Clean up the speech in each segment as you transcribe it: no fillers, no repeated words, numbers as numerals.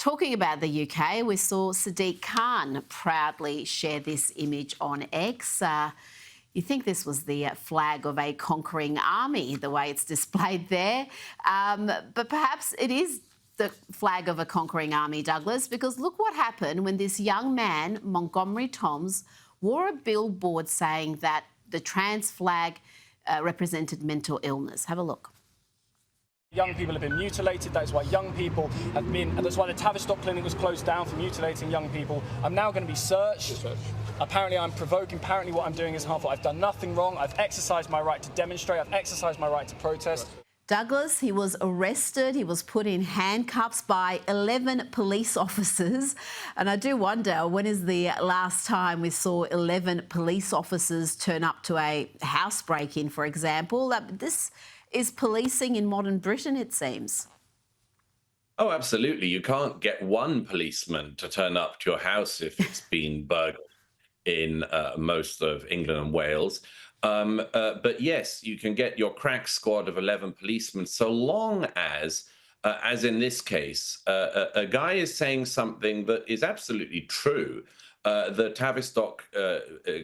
Talking about the UK, we saw Sadiq Khan proudly share this image on X. You think this was the flag of a conquering army, the way it's displayed there. But perhaps it is the flag of a conquering army, Douglas, because look what happened when this young man, Montgomery Toms, wore a billboard saying that the trans flag represented mental illness. Have a look. Young people have been mutilated. That is why young people have been. That's why the Tavistock clinic was closed down for mutilating young people. I'm now going to be searched. Apparently, I'm provoking. Apparently, what I'm doing is harmful. I've done nothing wrong. I've exercised my right to demonstrate. I've exercised my right to protest. Douglas, he was arrested. He was put in handcuffs by 11 police officers. And I do wonder, when is the last time we saw 11 police officers turn up to a house break-in, for example? This is policing in modern Britain, it seems. Oh, absolutely. You can't get one policeman to turn up to your house if it's been burgled in most of England and Wales. But yes, you can get your crack squad of 11 policemen so long as in this case, a guy is saying something that is absolutely true. The Tavistock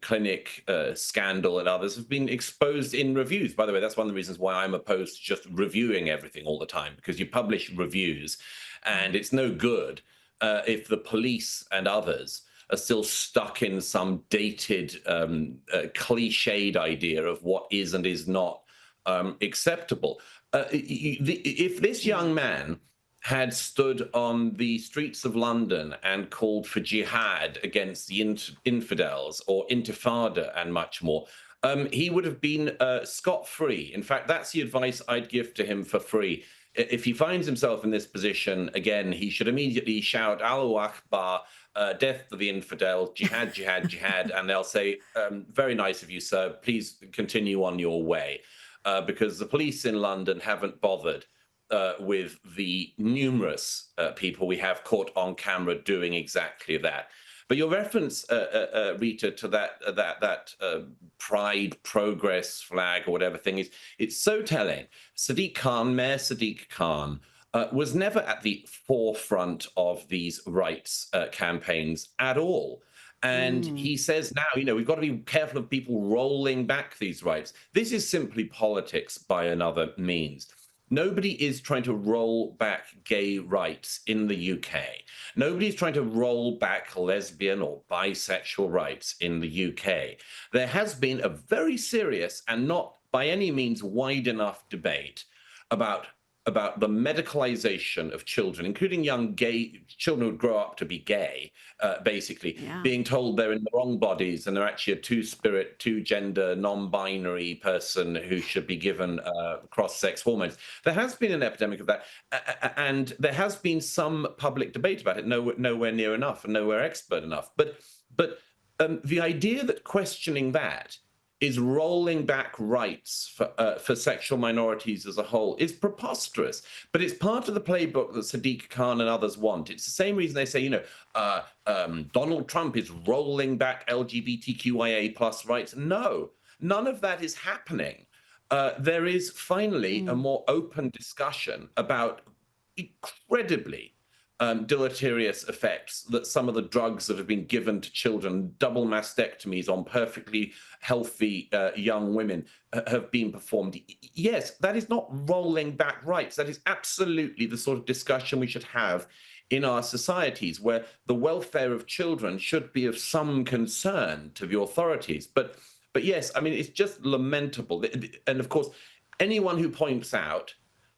clinic scandal and others have been exposed in reviews. By the way, that's one of the reasons why I'm opposed to just reviewing everything all the time, because you publish reviews and it's no good if the police and others are still stuck in some dated, cliched idea of what is and is not acceptable. If this young man had stood on the streets of London and called for jihad against the infidels or intifada and much more, he would have been scot-free. In fact, that's the advice I'd give to him for free. If he finds himself in this position again, he should immediately shout, Allahu Akbar, death to the infidel, jihad, jihad, jihad, and they'll say, very nice of you, sir, please continue on your way. Because the police in London haven't bothered with the numerous people we have caught on camera doing exactly that. But your reference, Rita, to that pride progress flag or whatever thing is, it's so telling. Sadiq Khan, Mayor Sadiq Khan, was never at the forefront of these rights campaigns at all. And he says now, we've got to be careful of people rolling back these rights. This is simply politics by another means. Nobody is trying to roll back gay rights in the UK. Nobody's trying to roll back lesbian or bisexual rights in the UK. There has been a very serious and not by any means wide enough debate about the medicalization of children, including young gay children who grow up to be gay, basically, being told they're in the wrong bodies and they're actually a two-spirit, two-gender, non-binary person who should be given cross-sex hormones. There has been an epidemic of that, and there has been some public debate about it, nowhere near enough and nowhere expert enough. But the idea that questioning that is rolling back rights for sexual minorities as a whole is preposterous. But it's part of the playbook that Sadiq Khan and others want. It's the same reason they say, Donald Trump is rolling back LGBTQIA plus rights. No, none of that is happening. There is finally a more open discussion about incredibly deleterious effects that some of the drugs that have been given to children, double mastectomies on perfectly healthy young women, have been performed. Yes, that is not rolling back rights. That is absolutely the sort of discussion we should have in our societies, where the welfare of children should be of some concern to the authorities. But yes, I mean, it's just lamentable. And of course, anyone who points out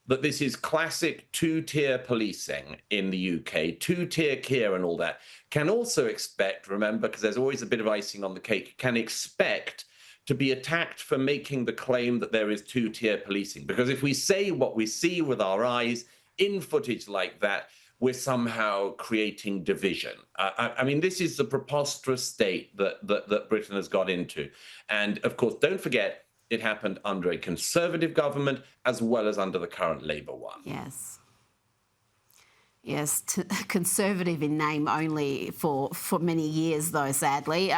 that this is classic two-tier policing in the UK, two-tier care and all that, can also expect, remember, because there's always a bit of icing on the cake, can expect to be attacked for making the claim that there is two-tier policing. Because if we say what we see with our eyes in footage like that, we're somehow creating division. I mean, this is the preposterous state that Britain has got into. And of course, don't forget, it happened under a Conservative government as well as under the current Labour one. Yes. Yes, Conservative in name only for many years, though, sadly.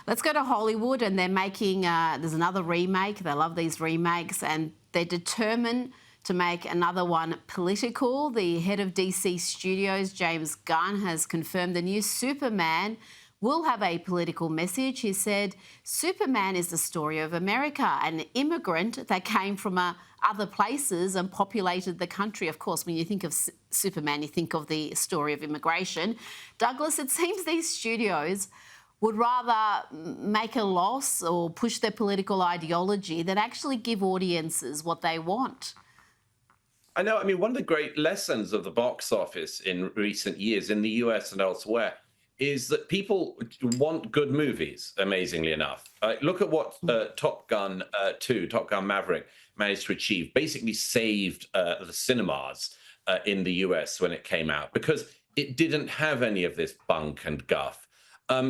Let's go to Hollywood, and they're making, there's another remake. They love these remakes, and they're determined To make another one political, the head of DC Studios, James Gunn, has confirmed the new Superman will have a political message. He said, Superman is the story of America, an immigrant that came from other places and populated the country. Of course, when you think of Superman, you think of the story of immigration. Douglas, it seems these studios would rather make a loss or push their political ideology than actually give audiences what they want. I know. I mean, one of the great lessons of the box office in recent years in the US and elsewhere is that people want good movies, amazingly enough. Look at what Top Gun 2, Top Gun Maverick, managed to achieve. Basically saved the cinemas in the US when it came out, because it didn't have any of this bunk and guff.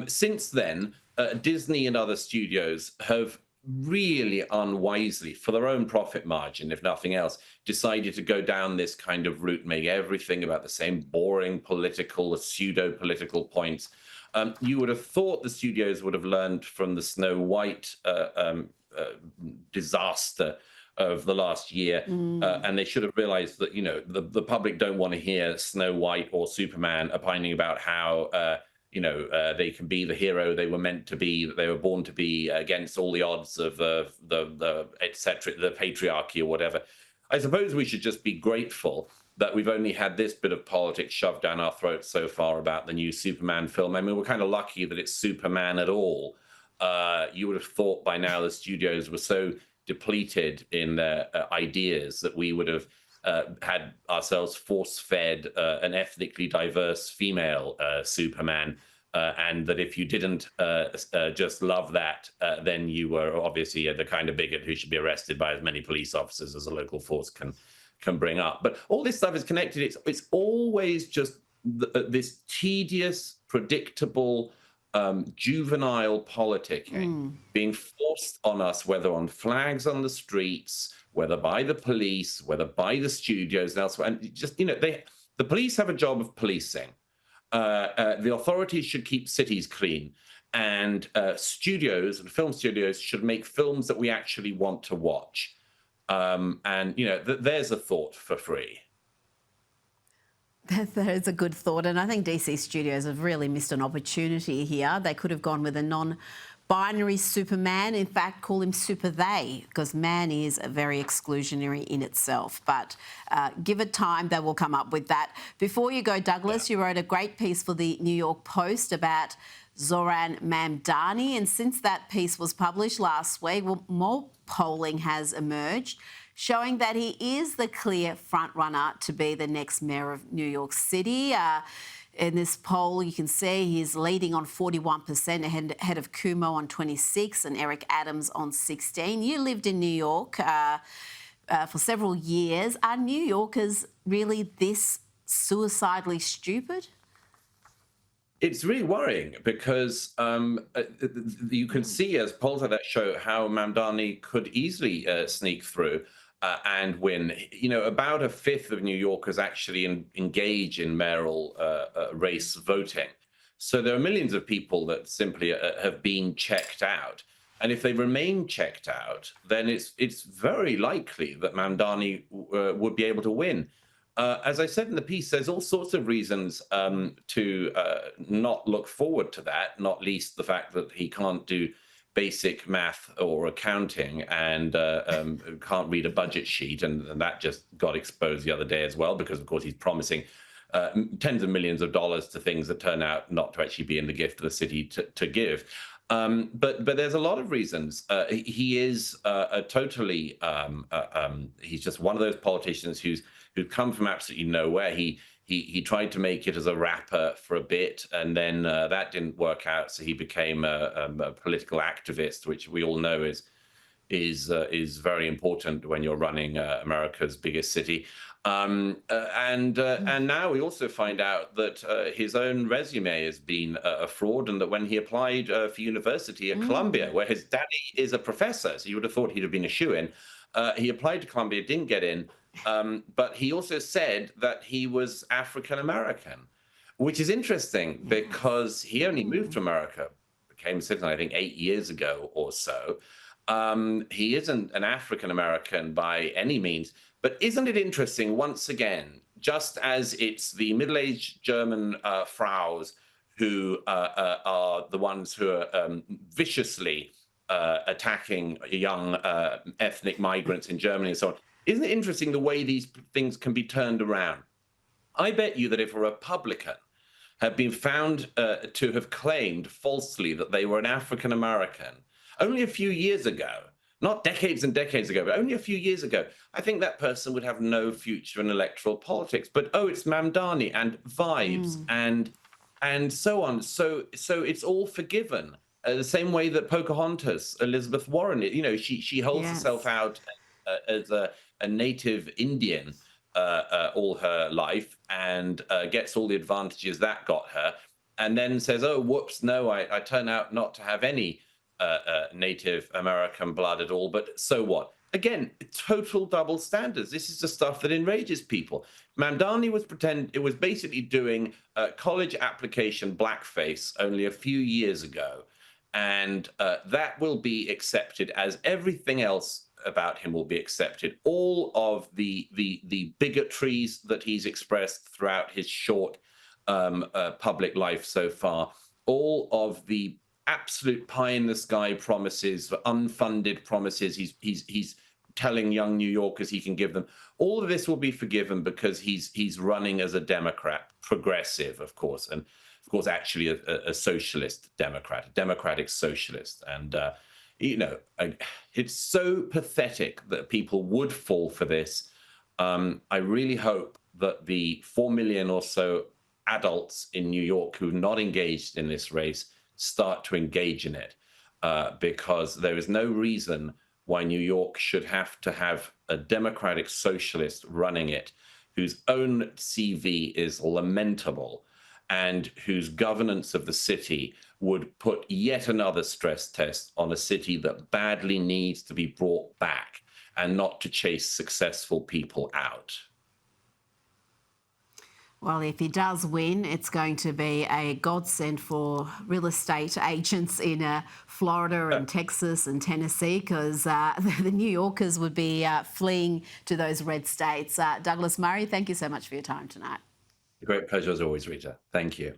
Since then, Disney and other studios have really unwisely, for their own profit margin, if nothing else, decided to go down this kind of route, make everything about the same boring political, pseudo-political points. You would have thought the studios would have learned from the Snow White disaster of the last year, and they should have realized that, you know, the public don't want to hear Snow White or Superman opining about how they can be the hero they were meant to be, that they were born to be, against all the odds of the etc., the patriarchy or whatever. I suppose we should just be grateful that we've only had this bit of politics shoved down our throats so far about the new Superman film. I mean, we're kind of lucky that it's Superman at all. You would have thought by now the studios were so depleted in their ideas that we would have had ourselves force-fed an ethnically diverse female Superman, and that if you didn't just love that, then you were obviously the kind of bigot who should be arrested by as many police officers as a local force can bring up. But all this stuff is connected. It's always just this tedious, predictable, juvenile politicking being forced on us, whether on flags on the streets, whether by the police, whether by the studios and elsewhere. And just, you know, the police have a job of policing. The authorities should keep cities clean. And studios and film studios should make films that we actually want to watch. And, you know, there's a thought for free. That is a good thought. And I think DC Studios have really missed an opportunity here. They could have gone with a non-binary Superman. In fact, call him Super They, because man is very exclusionary in itself. But give it time, they will come up with that. Before you go, Douglas, you wrote a great piece for the New York Post about Zohran Mamdani. And since that piece was published last week, well, more polling has emerged, showing that he is the clear front-runner to be the next mayor of New York City. In this poll, you can see he's leading on 41%, ahead of Cuomo on 26% and Eric Adams on 16%. You lived in New York for several years. Are New Yorkers really this suicidally stupid? It's really worrying because you can see, as polls like that show, how Mamdani could easily sneak through and win. You know, about a fifth of New Yorkers actually engage in mayoral race voting. So there are millions of people that simply have been checked out. And if they remain checked out, then it's very likely that Mamdani would be able to win. As I said in the piece, there's all sorts of reasons to not look forward to that, not least the fact that he can't do basic math or accounting and can't read a budget sheet. And that just got exposed the other day as well, because, of course, he's promising tens of millions of dollars to things that turn out not to actually be in the gift of the city to give. But there's a lot of reasons. He is he's just one of those politicians who's come from absolutely nowhere. He tried to make it as a rapper for a bit, and then that didn't work out. So he became a political activist, which we all know is very important when you're running America's biggest city. And now we also find out that his own resume has been a fraud, and that when he applied for university at Columbia, where his daddy is a professor, so you would have thought he'd have been a shoo-in, he applied to Columbia, didn't get in. But he also said that he was African American, which is interesting because he only moved to America, became a citizen, I think, 8 years ago or so. He isn't an African American by any means, But isn't it interesting, once again, just as it's the middle-aged German fraus who are the ones who are viciously attacking young ethnic migrants in Germany and so on, isn't it interesting the way these things can be turned around? I bet you that if a Republican had been found to have claimed falsely that they were an African American only a few years ago, not decades and decades ago, but only a few years ago, I think that person would have no future in electoral politics. But oh, it's Mamdani and vibes and so on. So it's all forgiven. The same way that Pocahontas, Elizabeth Warren, you know, she holds herself out as a native Indian all her life and gets all the advantages that got her, and then says, "Oh, whoops! No, I turn out not to have any Native American blood at all." But so what? Again, total double standards. This is the stuff that enrages people. Mamdani was basically doing college application blackface only a few years ago, and that will be accepted as everything else about him will be accepted. All of the bigotries that he's expressed throughout his short public life so far, all of the absolute pie in the sky promises, unfunded promises he's telling young New Yorkers he can give them, all of this will be forgiven because he's running as a Democrat, progressive, of course, and of course actually a socialist Democrat, a democratic socialist. And you know, it's so pathetic that people would fall for this. I really hope that the 4 million or so adults in New York who are not engaged in this race start to engage in it, because there is no reason why New York should have to have a democratic socialist running it, whose own CV is lamentable, and whose governance of the city would put yet another stress test on a city that badly needs to be brought back and not to chase successful people out. Well, if he does win, it's going to be a godsend for real estate agents in Florida and Texas and Tennessee, because the New Yorkers would be fleeing to those red states. Douglas Murray, thank you so much for your time tonight. A great pleasure as always, Rita. Thank you.